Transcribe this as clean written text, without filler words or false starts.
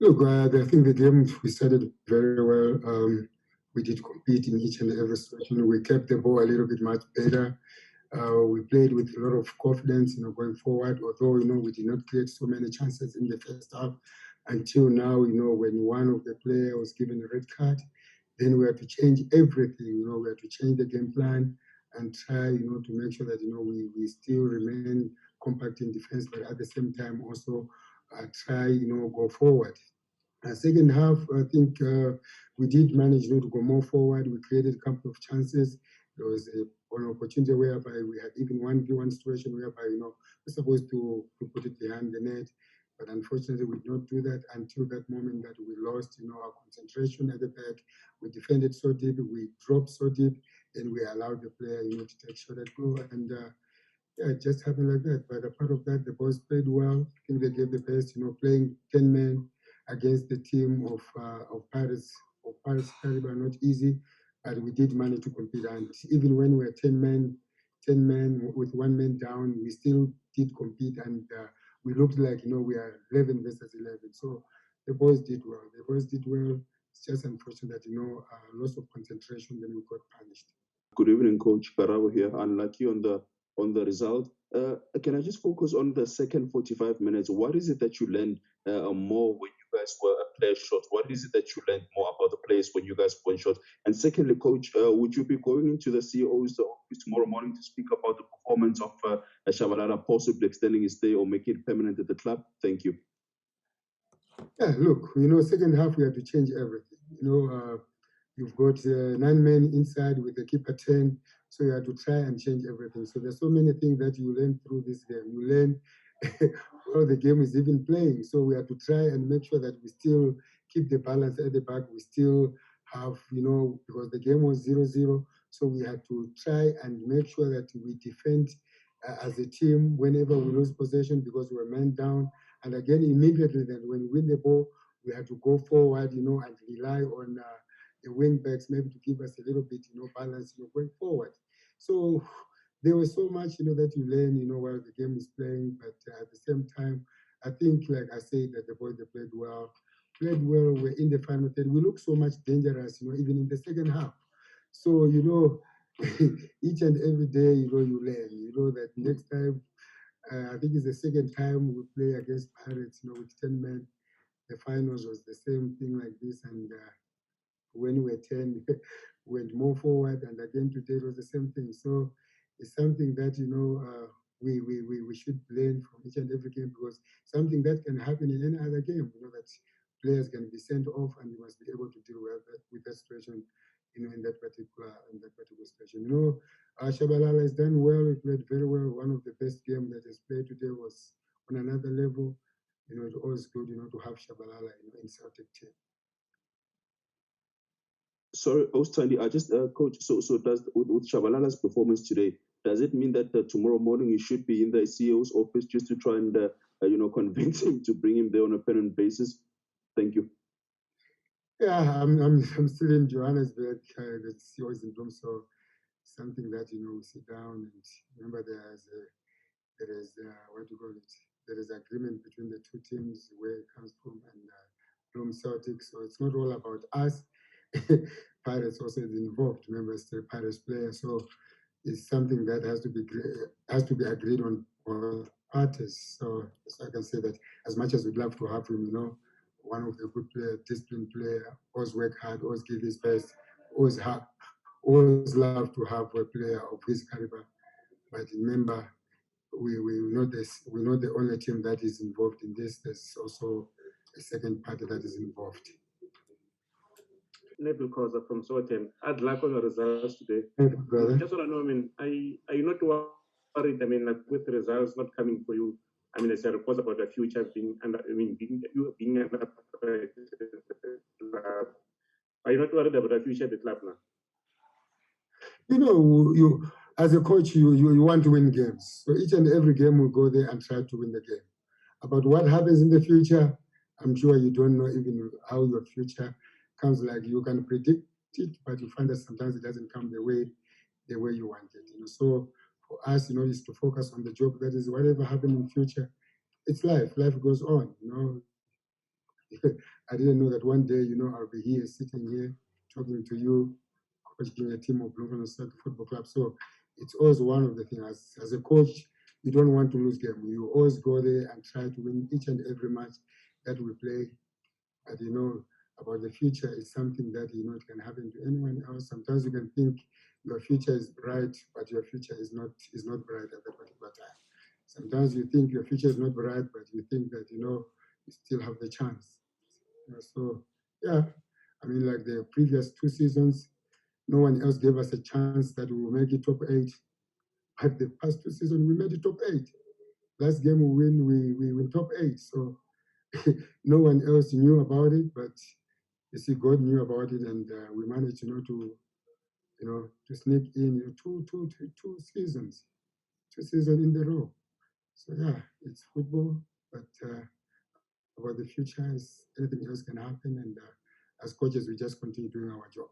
Look, I think the game, we started very well. We did compete in each and every situation. We kept the ball a little bit much better. We played with a lot of confidence, going forward, although, we did not create so many chances in the first half until now, when one of the players was given a red card, then we had to change everything, we had to change the game plan and try, to make sure that, we still remain compact in defense, but at the same time also try, go forward. Second half, I think we did manage to go more forward. We created a couple of chances. There was an opportunity whereby we had even 1v1 situation whereby, we're supposed to put it behind the net. But unfortunately, we did not do that until that moment that we lost, our concentration at the back. We defended so deep, we dropped so deep, and we allowed the player, to take shot at goal. And yeah, it just happened like that. But apart of that, the boys played well. I think they gave the best, playing 10 men against the team of Paris Caribou, not easy, but we did manage to compete. And even when we were 10 men with 1 man down, we still did compete, and we looked like, we are 11 versus 11. So the boys did well. It's just unfortunate that, loss of concentration, then we got punished. Good evening, Coach Karabo here. Unlucky on the result. Can I just focus on the second 45 minutes? What is it that you learned more when you guys were a player short? What is it that you learned more about the players when you guys went short? And secondly, Coach, would you be going into the CEO's office tomorrow morning to speak about the performance of Shabalala, possibly extending his stay or making it permanent at the club? Thank you. Yeah, look, second half we had to change everything. You've got 9 men inside with the keeper 10, so you have to try and change everything. So there's so many things that you learn through this game. You learn while the game is even playing. So we have to try and make sure that we still keep the balance at the back. We still have, because the game was 0-0, so we had to try and make sure that we defend as a team whenever we lose possession because we were man down. And again, immediately then when we win the ball, we had to go forward, and rely on the wing backs maybe to give us a little bit, balance, going forward. So there was so much, that you learn, while the game is playing. But at the same time, I think, like I said, that the boys, they played well. We're in the final third. We look so much dangerous, even in the second half. So, each and every day, you learn, that next time, I think it's the second time we play against Pirates, with 10 men. The finals was the same thing like this. And when we were 10, went more forward, and again today it was the same thing. So it's something that we should learn from each and every game, because something that can happen in any other game. That players can be sent off, and you must be able to deal with that situation. In that particular situation. Shabalala has done well. He played very well. One of the best games that he's played today was on another level. It's always good, to have Shabalala, in Celtic team. Sorry, Ostandi, I just coach. So does with Shabalala's performance today, does it mean that tomorrow morning he should be in the CEO's office just to try and convince him to bring him there on a permanent basis? Thank you. Yeah, I'm still in Johannesburg. The CEO is in Bloem, so something that we sit down and remember there is what do you call it? There is agreement between the two teams where it comes from, and Bloem Celtic. So it's not all about us. Pirates also is involved. Remember, it's the Pirates player, so it's something that has to be agreed on both parties. So I can say that as much as we'd love to have him, one of the good player, disciplined player, always work hard, always give his best, always love to have a player of his caliber. But remember, we're not the only team that is involved in this. There's also a second party that is involved. Nebel Koza from Southampton. I'd like all the results today. Brother. Just want to know, are you not worried? With the results not coming for you, as a report about the future being being are you not worried about the future of the club now? You as a coach, you want to win games. So each and every game we go there and try to win the game. About what happens in the future, I'm sure you don't know even how your future comes. Like you can predict it, but you find that sometimes it doesn't come the way you want it. So for us, is to focus on the job. That is, whatever happens in future, it's life. Life goes on. I didn't know that one day, I'll be here, sitting here, talking to you, coaching a team of Bloemfontein Celtic Football Club. So it's always one of the things. As a coach, you don't want to lose game. You always go there and try to win each and every match that we play. And about the future is something that it can happen to anyone else. Sometimes you can think your future is bright, but your future is not bright at that particular time. Sometimes you think your future is not bright, but you think that you still have the chance. So yeah, I mean, like the previous 2 seasons, no one else gave us a chance that we will make it top 8. But the past 2 seasons, we made it top 8. Last game we win top 8. So no one else knew about it, but you see, God knew about it, and we managed, to sneak in two seasons, 2 seasons in the row. So yeah, it's football, but about the future is anything else can happen, and as coaches, we just continue doing our job.